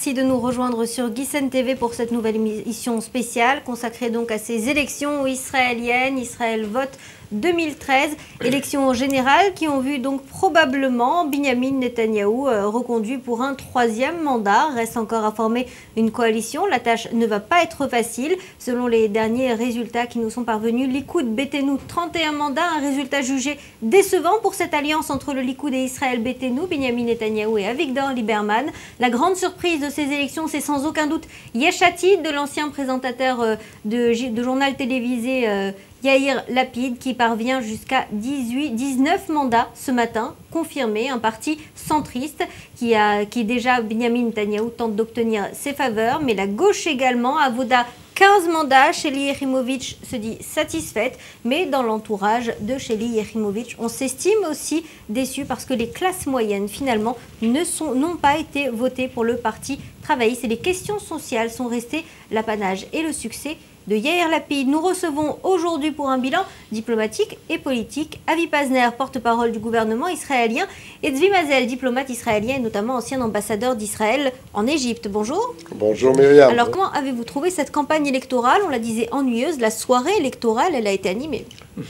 merci de nous rejoindre sur Gissen TV pour cette nouvelle émission spéciale consacrée donc à ces élections israéliennes. Israël vote 2013, élections générales qui ont vu donc probablement Binyamin Netanyahou reconduit pour un troisième mandat. Reste encore à former une coalition. La tâche ne va pas être facile. Selon les derniers résultats qui nous sont parvenus, Likoud Beitenou 31 mandats, un résultat jugé décevant pour cette alliance entre le Likoud et Israël Beitenou, Binyamin Netanyahou et Avigdor Lieberman. La grande surprise de ces élections, c'est sans aucun doute Yesh Atid, de l'ancien présentateur de journal télévisé Yair Lapid, qui parvient jusqu'à 19 mandats ce matin, confirmé, un parti centriste qui déjà, Binyamin Netanyahou tente d'obtenir ses faveurs, mais la gauche également, Avoda 15 mandats, Shelly Yechimovitch se dit satisfaite, mais dans l'entourage de Shelly Yechimovitch, on s'estime aussi déçu parce que les classes moyennes, finalement, n'ont pas été votées pour le parti travailliste et les questions sociales sont restées l'apanage et le succès de Yair Lapid. Nous recevons aujourd'hui pour un bilan diplomatique et politique Avi Pazner, porte-parole du gouvernement israélien, et Zvi Mazel, diplomate israélien et notamment ancien ambassadeur d'Israël en Égypte. Bonjour. Bonjour Myriam. Alors comment avez-vous trouvé cette campagne électorale? On la disait ennuyeuse, la soirée électorale, elle a été animée.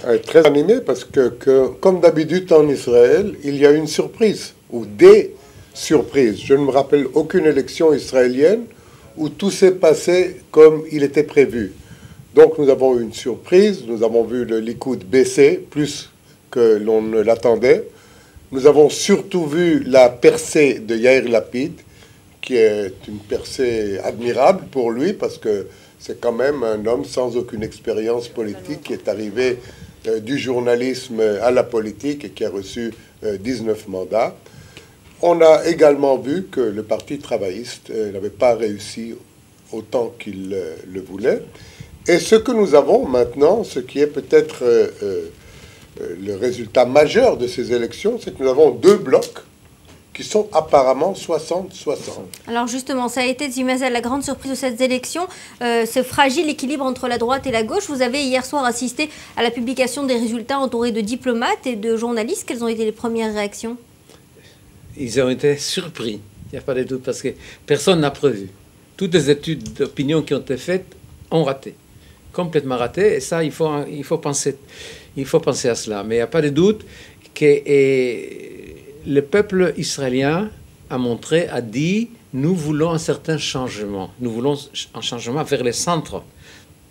Elle est très animée parce que comme d'habitude en Israël, il y a une surprise ou des surprises. Je ne me rappelle aucune élection israélienne où tout s'est passé comme il était prévu. Donc nous avons eu une surprise, nous avons vu le Likoud baisser plus que l'on ne l'attendait. Nous avons surtout vu la percée de Yair Lapid, qui est une percée admirable pour lui, parce que c'est quand même un homme sans aucune expérience politique qui est arrivé du journalisme à la politique et qui a reçu 19 mandats. On a également vu que le Parti travailliste n'avait pas réussi autant qu'il le voulait. Et ce que nous avons maintenant, ce qui est peut-être le résultat majeur de ces élections, c'est que nous avons deux blocs qui sont apparemment 60-60. Alors justement, ça a été, Zimazel, la grande surprise de cette élection, ce fragile équilibre entre la droite et la gauche. Vous avez hier soir assisté à la publication des résultats entourés de diplomates et de journalistes. Quelles ont été les premières réactions? Ils ont été surpris, il n'y a pas de doute, parce que personne n'a prévu. Toutes les études d'opinion qui ont été faites ont raté, complètement raté, et ça, il faut penser à cela. Mais il n'y a pas de doute que le peuple israélien a dit, nous voulons un certain changement. Nous voulons un changement vers le centre.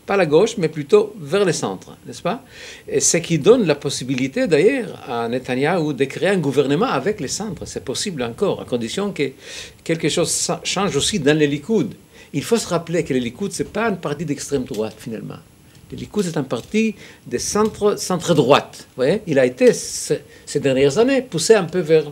Pas la gauche, mais plutôt vers le centre, n'est-ce pas? Et ce qui donne la possibilité, d'ailleurs, à Netanyahou de créer un gouvernement avec le centre. C'est possible encore, à condition que quelque chose change aussi dans le Likoud. Il faut se rappeler que le Likoud, ce n'est pas un parti d'extrême droite, finalement. Le Likoud, c'est un parti de centre-droite. Vous voyez, il a été, ces dernières années, poussé un peu vers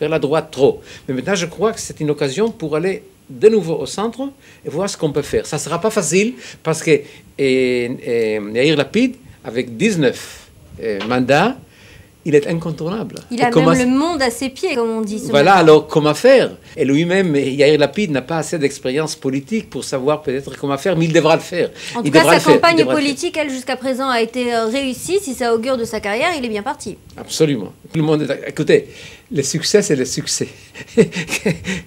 la droite trop. Mais maintenant, je crois que c'est une occasion pour aller de nouveau au centre et voir ce qu'on peut faire. Ça ne sera pas facile parce que Yair Lapid, avec 19 mandats, il est incontournable. Il a même le monde à ses pieds, comme on dit. Voilà, alors comment faire? Et lui-même, Yair Lapid, n'a pas assez d'expérience politique pour savoir peut-être comment faire, mais il devra le faire. En tout cas, sa campagne politique, elle, jusqu'à présent, a été réussie. Si ça augure de sa carrière, il est bien parti. Absolument. Tout le monde est... Écoutez, le succès, c'est le succès.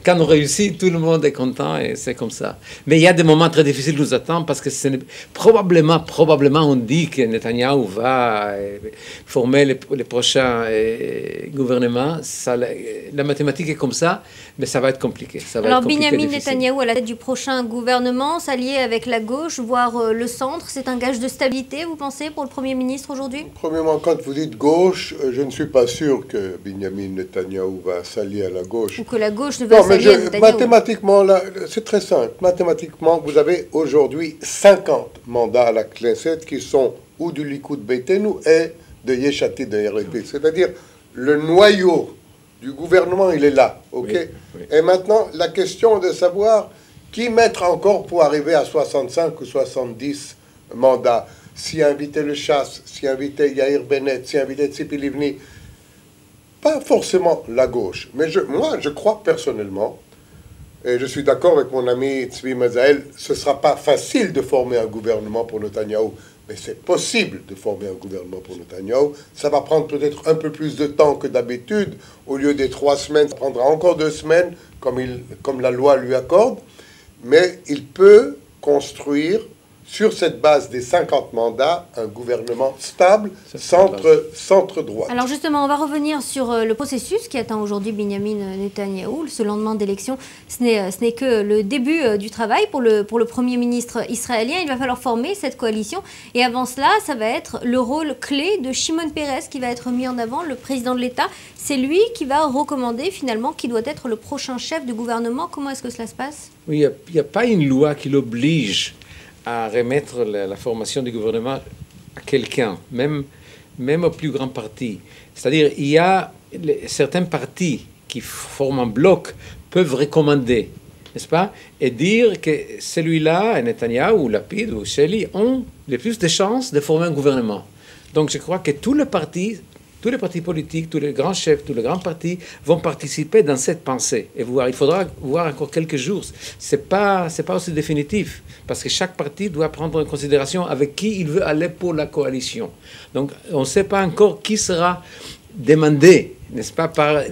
Quand on réussit, tout le monde est content et c'est comme ça. Mais il y a des moments très difficiles qui nous attendent parce que probablement, on dit que Netanyahou va former les prochains gouvernements. La mathématique est comme ça, mais ça va être compliqué. Alors, Binyamin Netanyahou à la tête du prochain gouvernement, s'allier avec la gauche, voire le centre, c'est un gage de stabilité, vous pensez, pour le Premier ministre aujourd'hui? Premièrement, quand vous dites gauche, je ne suis pas sûr que Binyamin Netanyahou va s'allier à la gauche. Ou que la gauche ne va s'allier à Netanyahou. Mathématiquement, c'est très simple. Mathématiquement, vous avez aujourd'hui 50 mandats à la Knesset qui sont ou du Likoud Beitenou et de Yesh Atid de Yair Lapid. C'est-à-dire, le noyau du gouvernement, il est là. Ok. Oui, oui. Et maintenant, la question de savoir qui mettre encore pour arriver à 65 ou 70 mandats. Si inviter le Chasse, si inviter Yair Bennett, si inviter Tzipi Livni, pas forcément la gauche. Mais moi, je crois personnellement, et je suis d'accord avec mon ami Zvi Mazel, ce ne sera pas facile de former un gouvernement pour Netanyahou. Mais c'est possible de former un gouvernement pour Netanyahou. Ça va prendre peut-être un peu plus de temps que d'habitude. Au lieu des 3 semaines, ça prendra encore 2 semaines, comme la loi lui accorde. Mais il peut construire, sur cette base des 50 mandats, un gouvernement stable, centre-droite. Alors justement, on va revenir sur le processus qui attend aujourd'hui Benyamin Netanyahou. Ce lendemain d'élection, ce n'est que le début du travail pour le Premier ministre israélien. Il va falloir former cette coalition. Et avant cela, ça va être le rôle clé de Shimon Peres qui va être mis en avant, le président de l'État. C'est lui qui va recommander finalement qui doit être le prochain chef de gouvernement. Comment est-ce que cela se passe? Oui, il n'y a pas une loi qui l'oblige à remettre la formation du gouvernement à quelqu'un, même au plus grand parti. C'est-à-dire, il y a certains partis qui forment un bloc peuvent recommander, n'est-ce pas, et dire que celui-là, Netanyahou ou Lapid ou Sheli, ont le plus de chances de former un gouvernement. Donc je crois que tous les partis politiques, tous les grands chefs, tous les grands partis vont participer dans cette pensée. Et il faudra voir encore quelques jours. C'est pas aussi définitif, parce que chaque parti doit prendre en considération avec qui il veut aller pour la coalition. Donc on ne sait pas encore qui sera demandé, n'est-ce pas, par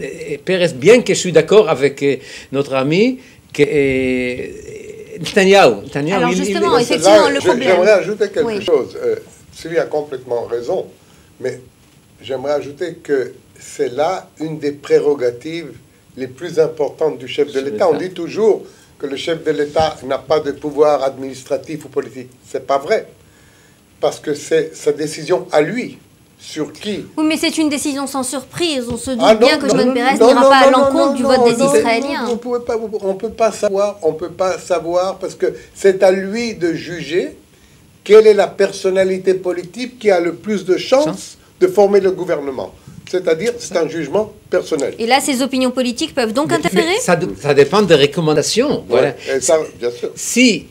Peres, bien que je suis d'accord avec notre ami, que Netanyahou. Alors justement, effectivement, le problème... J'aimerais ajouter quelque chose. Sylvie a complètement raison, mais j'aimerais ajouter que c'est là une des prérogatives les plus importantes du chef de l'État. On dit toujours que le chef de l'État n'a pas de pouvoir administratif ou politique. C'est pas vrai, parce que c'est sa décision à lui. Sur qui? Oui, mais c'est une décision sans surprise. On se doute bien que Shimon Peres n'ira pas à l'encontre du vote des Israéliens. On peut pas savoir, parce que c'est à lui de juger quelle est la personnalité politique qui a le plus de chances de former le gouvernement. C'est-à-dire, c'est un jugement personnel. Et là, ces opinions politiques peuvent donc interférer? Mais ça dépend des recommandations. Voilà. Et ça, bien sûr. Si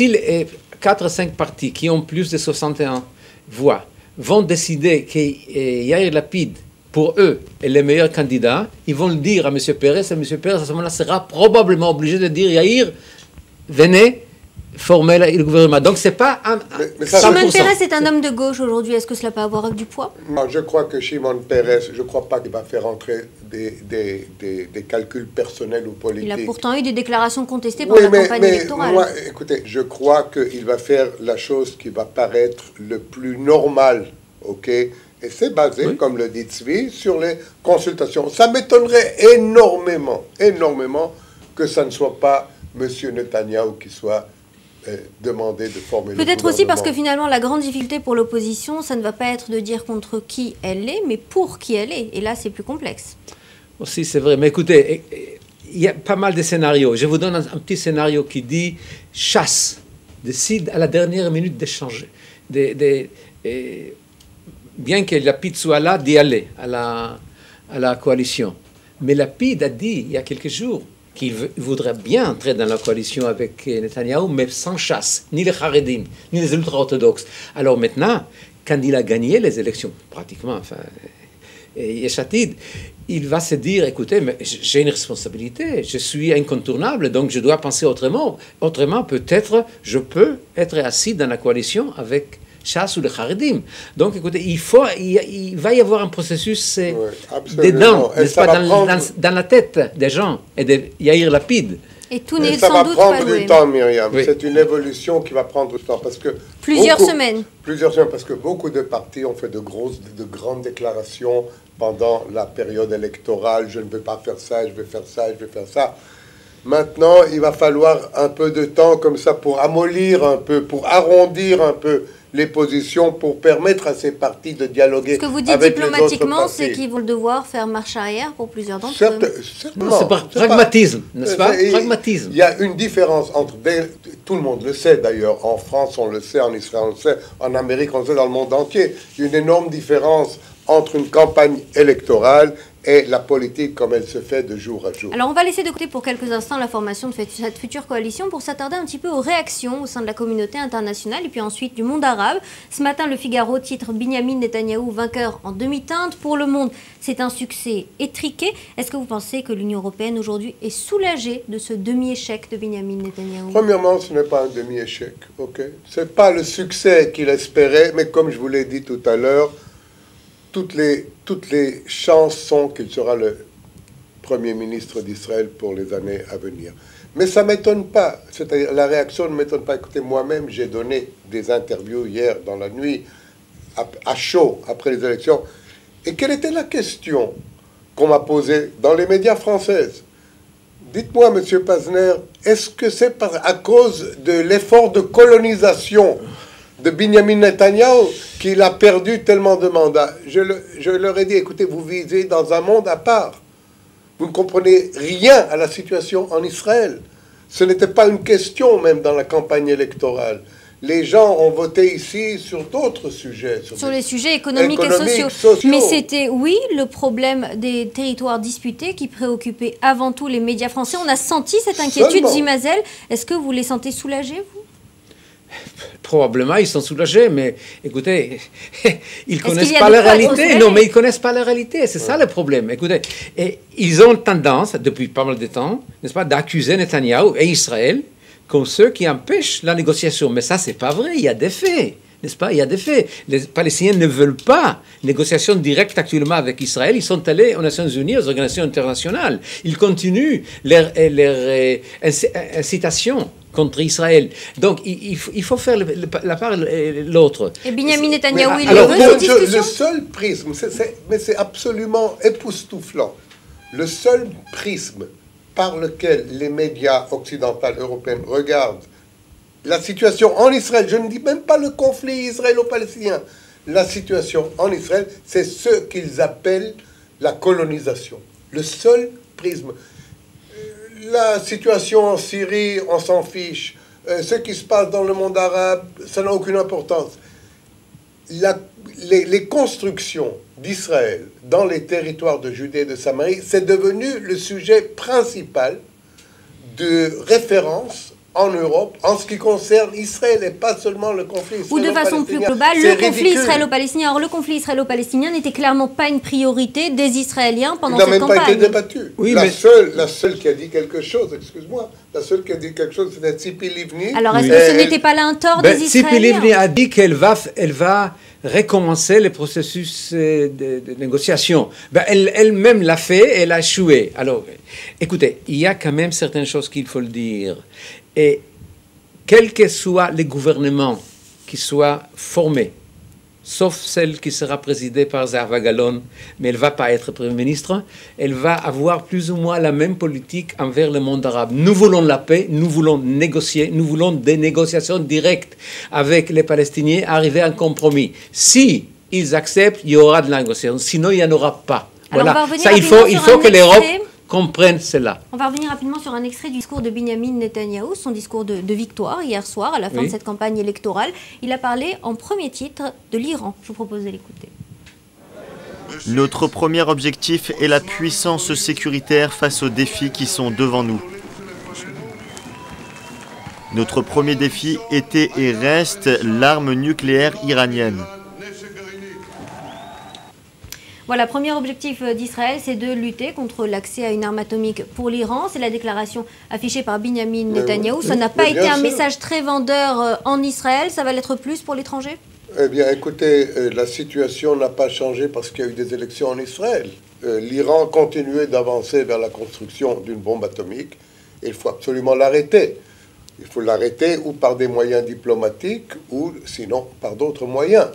les 4 ou 5 partis qui ont plus de 61 voix vont décider que Yair Lapid, pour eux, est le meilleur candidat, ils vont le dire à M. Peres, et M. Peres, à ce moment-là, sera probablement obligé de dire, Yair, venez former le gouvernement. Donc, c'est pas un... Shimon Peres est un homme de gauche aujourd'hui. Est-ce que cela peut avoir du poids? Non, je crois que Shimon Peres, je ne crois pas qu'il va faire entrer des calculs personnels ou politiques. Il a pourtant eu des déclarations contestées pendant la campagne électorale. Moi, écoutez, je crois qu'il va faire la chose qui va paraître le plus normal, ok? Et c'est basé, comme le dit Tzvi, sur les consultations. Ça m'étonnerait énormément que ça ne soit pas M. Netanyahou qui soit demander de former peut-être aussi parce que finalement la grande difficulté pour l'opposition, ça ne va pas être de dire contre qui elle est, mais pour qui elle est. Et là, c'est plus complexe. Aussi, c'est vrai. Mais écoutez, il y a pas mal de scénarios. Je vous donne un petit scénario qui dit chasse, décide à la dernière minute d'échanger. Bien que Lapid soit là, d'y aller à la coalition. Mais Lapid a dit, il y a quelques jours, qu'il voudrait bien entrer dans la coalition avec Netanyahou, mais sans chasse, ni les Haredim, ni les ultra-orthodoxes. Alors maintenant, quand il a gagné les élections, pratiquement, enfin, Yesh Atid, il va se dire, écoutez, mais j'ai une responsabilité, je suis incontournable, donc je dois penser autrement. Autrement, peut-être, je peux être assis dans la coalition avec Chasse ou le Haredim. Donc, écoutez, il va y avoir un processus dedans, n'est-ce pas, dans la tête des gens et de Yair Lapid. Et tout n'est sans doute pas Ça va prendre du temps, Myriam. Oui. C'est une évolution qui va prendre du temps. Parce que plusieurs semaines, parce que beaucoup de partis ont fait de grandes déclarations pendant la période électorale. Je ne vais pas faire ça, je vais faire ça, je vais faire ça. Maintenant, il va falloir un peu de temps comme ça pour amollir un peu, pour arrondir un peu les positions, pour permettre à ces partis de dialoguer. Ce que vous dites diplomatiquement, c'est qu'ils vont devoir faire marche arrière pour plusieurs d'entre eux. Certainement. C'est pragmatisme, n'est-ce pas? Pragmatisme. Il y a une différence entre... Tout le monde le sait d'ailleurs. En France, on le sait. En Israël, on le sait. En Amérique, on le sait. Dans le monde entier. Il y a une énorme différence entre une campagne électorale et la politique comme elle se fait de jour à jour. Alors on va laisser de côté pour quelques instants la formation de cette future coalition pour s'attarder un petit peu aux réactions au sein de la communauté internationale et puis ensuite du monde arabe. Ce matin, le Figaro titre Binyamin Netanyahou vainqueur en demi-teinte. Pour le monde, c'est un succès étriqué. Est-ce que vous pensez que l'Union européenne aujourd'hui est soulagée de ce demi-échec de Binyamin Netanyahou? Premièrement, ce n'est pas un demi-échec. Okay? Ce n'est pas le succès qu'il espérait, mais comme je vous l'ai dit tout à l'heure, toutes les chances sont qu'il sera le Premier ministre d'Israël pour les années à venir. Mais ça ne m'étonne pas. C'est-à-dire, la réaction ne m'étonne pas. Écoutez, moi-même, j'ai donné des interviews hier dans la nuit, à chaud, après les élections. Et quelle était la question qu'on m'a posée dans les médias françaises? Dites-moi, Monsieur Pazner, est-ce que c'est à cause de l'effort de colonisation de Binyamin Netanyahou qu'il a perdu tellement de mandats? Je leur ai dit, écoutez, vous vivez dans un monde à part. Vous ne comprenez rien à la situation en Israël. Ce n'était pas une question même dans la campagne électorale. Les gens ont voté ici sur d'autres sujets. Sur les sujets économiques et sociaux. Mais c'était, oui, le problème des territoires disputés qui préoccupait avant tout les médias français. On a senti cette inquiétude, Zimazel. Est-ce que vous les sentez soulagés, vous? Probablement, ils sont soulagés, mais écoutez, ils ne connaissent pas la réalité. Non, mais ils ne connaissent pas la réalité, c'est ça le problème. Écoutez, et ils ont tendance, depuis pas mal de temps, n'est-ce pas, d'accuser Netanyahou et Israël comme ceux qui empêchent la négociation. Mais ça, c'est pas vrai, il y a des faits. N'est-ce pas? Il y a des faits. Les Palestiniens ne veulent pas négociation directe actuellement avec Israël. Ils sont allés aux Nations Unies, aux organisations internationales. Ils continuent leur incitation contre Israël. Donc, il faut faire la part et l'autre. Et Binyamin Netanyahou, il veut cette discussion? Le seul prisme, mais c'est absolument époustouflant, le seul prisme par lequel les médias occidentaux européens regardent la situation en Israël, je ne dis même pas le conflit israélo-palestinien, la situation en Israël, c'est ce qu'ils appellent la colonisation. Le seul prisme. La situation en Syrie, on s'en fiche. Ce qui se passe dans le monde arabe, ça n'a aucune importance. Les constructions d'Israël dans les territoires de Judée et de Samarie, c'est devenu le sujet principal de référence en Europe, en ce qui concerne Israël, et pas seulement le conflit israélo-palestinien. Ou de façon plus globale, le conflit israélo-palestinien. Alors, le conflit israélo-palestinien n'était clairement pas une priorité des Israéliens pendant cette campagne. Il n'a même pas été débattu. Oui, la seule qui a dit quelque chose, excuse-moi, la seule qui a dit quelque chose, c'était Tzipi Livni. Alors, est-ce que ce n'était pas là un tort des Israéliens? Tzipi Livni a dit qu'elle va recommencer le processus de négociation. Elle-même l'a fait, elle a échoué. Alors, écoutez, il y a quand même certaines choses qu'il faut le dire. Et quel que soit le gouvernement qui soit formé, sauf celle qui sera présidée par Zahava Galon, mais elle ne va pas être Premier ministre, elle va avoir plus ou moins la même politique envers le monde arabe. Nous voulons la paix, nous voulons négocier, nous voulons des négociations directes avec les Palestiniens, arriver à un compromis. Si ils acceptent, il y aura de la négociation, sinon il n'y en aura pas. Alors voilà. Ça, il faut que l'Europe comprennent cela. On va revenir rapidement sur un extrait du discours de Binyamin Netanyahou, son discours de victoire hier soir, à la fin de cette campagne électorale. Il a parlé en premier titre de l'Iran. Je vous propose de l'écouter. Notre premier objectif est la puissance sécuritaire face aux défis qui sont devant nous. Notre premier défi était et reste l'arme nucléaire iranienne. Voilà, premier objectif d'Israël, c'est de lutter contre l'accès à une arme atomique pour l'Iran. C'est la déclaration affichée par Binyamin Netanyahou. Ça n'a pas été un message très vendeur en Israël. Ça va l'être plus pour l'étranger? Eh bien, écoutez, la situation n'a pas changé parce qu'il y a eu des élections en Israël. L'Iran continuait d'avancer vers la construction d'une bombe atomique. Et il faut absolument l'arrêter. Il faut l'arrêter ou par des moyens diplomatiques ou sinon par d'autres moyens.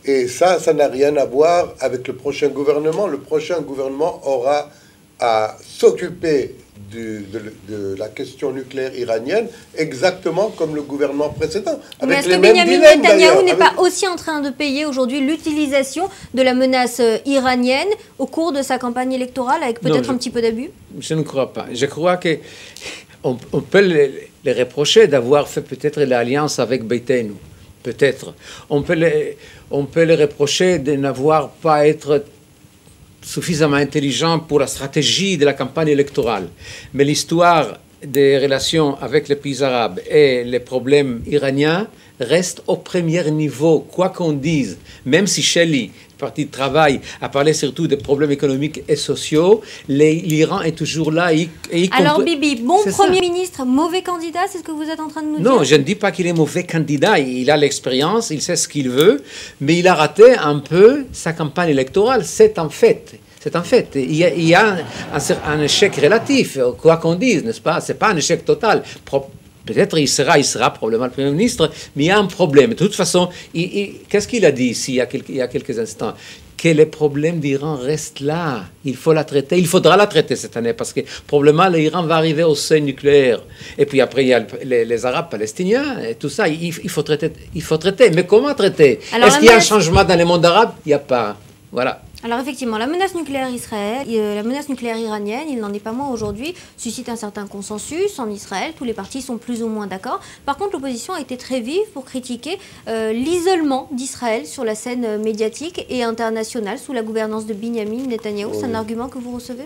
Et ça n'a rien à voir avec le prochain gouvernement. Le prochain gouvernement aura à s'occuper de la question nucléaire iranienne, exactement comme le gouvernement précédent. Mais est-ce que Binyamin Netanyahou n'est pas aussi en train de payer aujourd'hui l'utilisation de la menace iranienne au cours de sa campagne électorale, avec peut-être un petit peu d'abus? Je ne crois pas. Je crois qu'on peut les reprocher d'avoir fait peut-être l'alliance avec Beitenu. Peut-être. On peut les reprocher de n'avoir pas être suffisamment intelligent pour la stratégie de la campagne électorale. Mais l'histoire des relations avec les pays arabes et les problèmes iraniens reste au premier niveau, quoi qu'on dise. Même si Shelley, parti de travail, a parlé surtout des problèmes économiques et sociaux, l'Iran est toujours là. Alors Bibi, bon Premier ministre, mauvais candidat, c'est ce que vous êtes en train de nous dire? Non, je ne dis pas qu'il est mauvais candidat, il a l'expérience, il sait ce qu'il veut, mais il a raté un peu sa campagne électorale, c'est un fait. C'est un fait. Il y a un échec relatif, quoi qu'on dise, n'est-ce pas? Ce n'est pas un échec total. Peut-être il sera probablement le Premier ministre, mais il y a un problème. De toute façon, qu'est-ce qu'il a dit ici il y a quelques instants? Que les problèmes d'Iran restent là. Il faut la traiter. Il faudra la traiter cette année parce que probablement l'Iran va arriver au seuil nucléaire. Et puis après, il y a les Arabes palestiniens et tout ça. Il faut traiter. Mais comment traiter? Est-ce qu'il y a un changement dans le monde arabe? Il n'y a pas. Voilà. Alors effectivement, la menace nucléaire la menace nucléaire iranienne, il n'en est pas moins aujourd'hui, suscite un certain consensus en Israël. Tous les partis sont plus ou moins d'accord. Par contre, l'opposition a été très vive pour critiquer l'isolement d'Israël sur la scène médiatique et internationale sous la gouvernance de Binyamin Netanyahou. Oui. C'est un argument que vous recevez?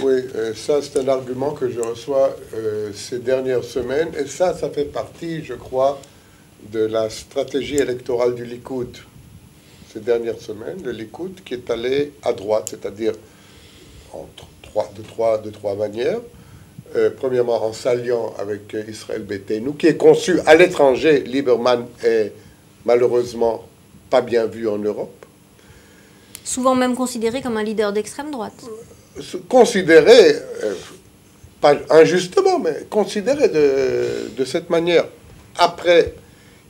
Oui, ça c'est un argument que je reçois ces dernières semaines. Et ça fait partie, je crois, de la stratégie électorale du Likoud. Ces dernières semaines, le Likoud qui est allé à droite, c'est-à-dire de trois manières. Premièrement, en s'alliant avec Israël Beiteinu, qui est conçu à l'étranger. Lieberman est malheureusement pas bien vu en Europe. Souvent même considéré comme un leader d'extrême droite. Considéré, pas injustement, mais considéré de cette manière. Après,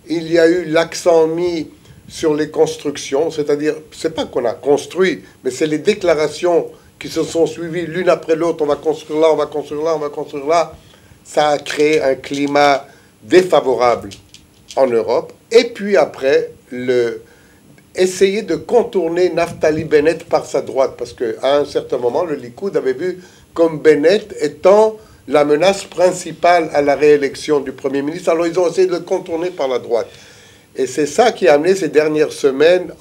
il y a eu l'accent mis sur les constructions, c'est-à-dire, c'est pas qu'on a construit, mais c'est les déclarations qui se sont suivies l'une après l'autre, on va construire là, on va construire là, on va construire là. Ça a créé un climat défavorable en Europe. Et puis après, essayer de contourner Naftali Bennett par sa droite, parce qu'à un certain moment, le Likoud avait vu comme Bennett étant la menace principale à la réélection du Premier ministre. Alors ils ont essayé de le contourner par la droite. Et c'est ça qui a amené ces dernières semaines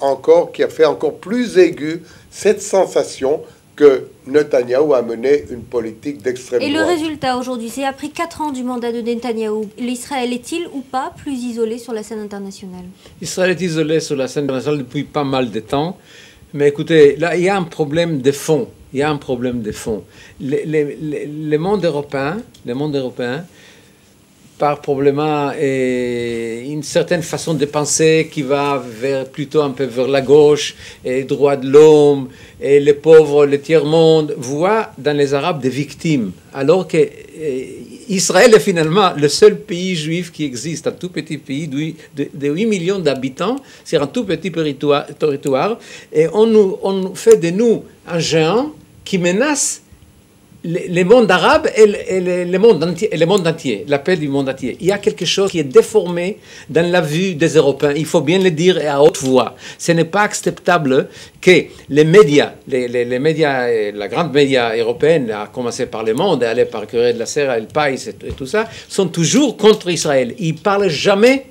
qui a fait encore plus aiguë cette sensation que Netanyahou a mené une politique d'extrême droite. Et le résultat aujourd'hui, c'est après 4 ans du mandat de Netanyahou, l'Israël est-il ou pas plus isolé sur la scène internationale? Israël est isolé sur la scène internationale depuis pas mal de temps. Mais écoutez, là, il y a un problème de fond. Le monde européen, par probablement une certaine façon de penser qui va plutôt un peu vers la gauche, et droits de l'homme, et les pauvres, le tiers-monde, voient dans les Arabes des victimes. Alors que Israël est finalement le seul pays juif qui existe, un tout petit pays de 8 millions d'habitants, c'est un tout petit territoire, et on fait de nous un géant qui menace le monde arabe et le monde entier, l'appel du monde entier. Il y a quelque chose qui est déformé dans la vue des Européens. Il faut bien le dire et à haute voix. Ce n'est pas acceptable que les médias, les médias, la grande média européenne, à commencer par Le Monde, et aller par Corriere della Sera, El País et tout ça, sont toujours contre Israël. Ils ne parlent jamais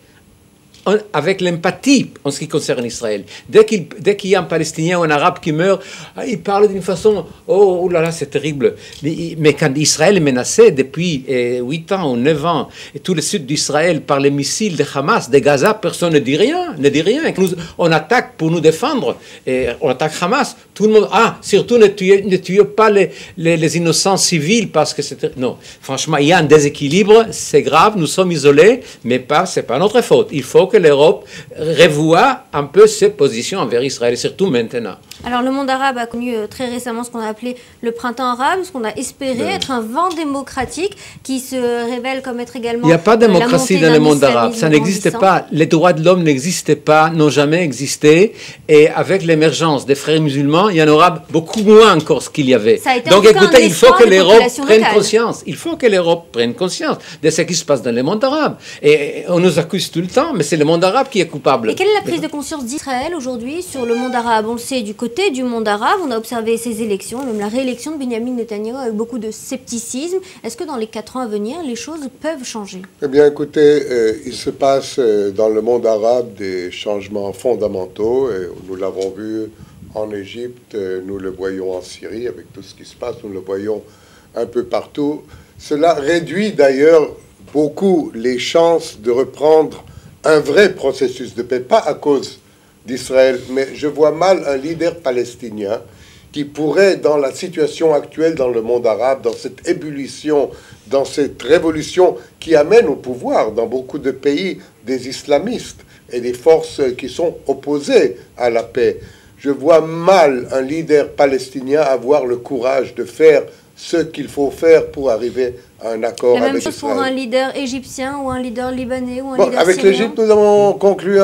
avec l'empathie en ce qui concerne Israël. Dès qu'il y a un Palestinien ou un Arabe qui meurt, il parle d'une façon, oh là là, c'est terrible. Mais quand Israël est menacé depuis 8 ans ou 9 ans, et tout le sud d'Israël par les missiles de Hamas, de Gaza, personne ne dit rien. On attaque pour nous défendre, et on attaque Hamas. Tout le monde, surtout ne tuez pas les innocents civils, parce que c'est... Non, franchement, il y a un déséquilibre, c'est grave, nous sommes isolés, mais c'est pas notre faute. Il faut que l'Europe revoie un peu ses positions envers Israël, et surtout maintenant. Alors le monde arabe a connu très récemment ce qu'on a appelé le printemps arabe, ce qu'on a espéré être un vent démocratique qui se révèle comme être également... Il n'y a pas de démocratie dans le monde arabe, ça n'existe pas. Les droits de l'homme n'existaient pas, n'ont jamais existé, et avec l'émergence des frères musulmans, il y en aura beaucoup moins encore ce qu'il y avait. Donc écoutez, il faut que l'Europe prenne conscience. Il faut que l'Europe prenne conscience de ce qui se passe dans le monde arabe. Et on nous accuse tout le temps, mais c'est le monde arabe qui est coupable. Et quelle est la prise de conscience d'Israël aujourd'hui sur le monde arabe? On le sait, du côté du monde arabe, on a observé ces élections, même la réélection de Binyamin Netanyahou avec beaucoup de scepticisme. Est-ce que dans les 4 ans à venir, les choses peuvent changer? Eh bien, écoutez, il se passe dans le monde arabe des changements fondamentaux, et nous l'avons vu en Égypte, nous le voyons en Syrie avec tout ce qui se passe, nous le voyons un peu partout. Cela réduit d'ailleurs beaucoup les chances de reprendre un vrai processus de paix, pas à cause d'Israël, mais je vois mal un leader palestinien qui pourrait, dans la situation actuelle dans le monde arabe, dans cette ébullition, dans cette révolution qui amène au pouvoir dans beaucoup de pays des islamistes et des forces qui sont opposées à la paix, je vois mal un leader palestinien avoir le courage de faire ce qu'il faut faire pour arriver à un accord avec Israël. La même chose pour un leader égyptien ou un leader libanais ou un leader syrien. Avec l'Égypte, nous avons conclu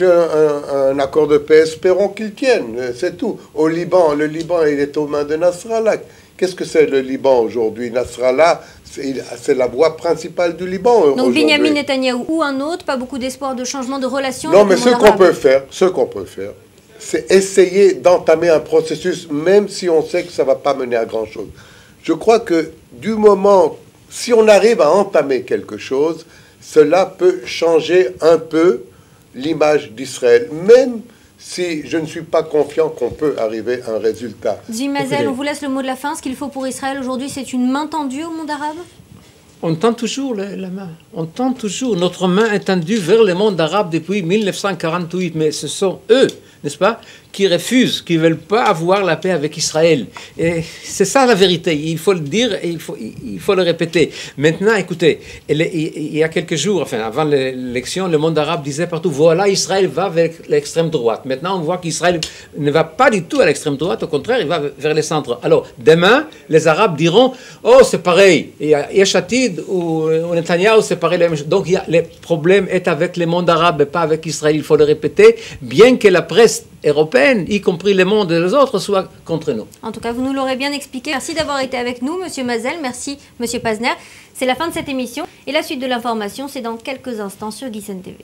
un accord de paix. Espérons qu'il tienne, c'est tout. Au Liban, le Liban, il est aux mains de Nasrallah. Qu'est-ce que c'est le Liban aujourd'hui? Nasrallah, c'est la voix principale du Liban aujourd'hui. Donc Benyamin Netanyahou ou un autre, pas beaucoup d'espoir de changement de relation. Non, mais ce qu'on peut faire, c'est essayer d'entamer un processus, même si on sait que ça ne va pas mener à grand-chose. Je crois que du moment, si on arrive à entamer quelque chose, cela peut changer un peu l'image d'Israël, même si je ne suis pas confiant qu'on peut arriver à un résultat. Jim Mazel, on vous laisse le mot de la fin. Ce qu'il faut pour Israël aujourd'hui, c'est une main tendue au monde arabe? On tend toujours la main. On tend toujours. Notre main est tendue vers le monde arabe depuis 1948. Mais ce sont eux, n'est-ce pas, qui refusent, qui ne veulent pas avoir la paix avec Israël. Et c'est ça la vérité. Il faut le dire et il faut le répéter. Maintenant, écoutez, il y a quelques jours, enfin, avant l'élection, le monde arabe disait partout, voilà, Israël va vers l'extrême droite. Maintenant, on voit qu'Israël ne va pas du tout à l'extrême droite. Au contraire, il va vers le centre. Alors, demain, les Arabes diront, oh, c'est pareil. Il y a Yesh Atid ou Netanyahou, c'est pareil. Donc, le problème est avec le monde arabe et pas avec Israël. Il faut le répéter, bien que la presse européenne, y compris le monde et les autres, soient contre nous. En tout cas, vous nous l'aurez bien expliqué. Merci d'avoir été avec nous, Monsieur Mazel. Merci, Monsieur Pazner. C'est la fin de cette émission. Et la suite de l'information, c'est dans quelques instants sur GuiSen TV.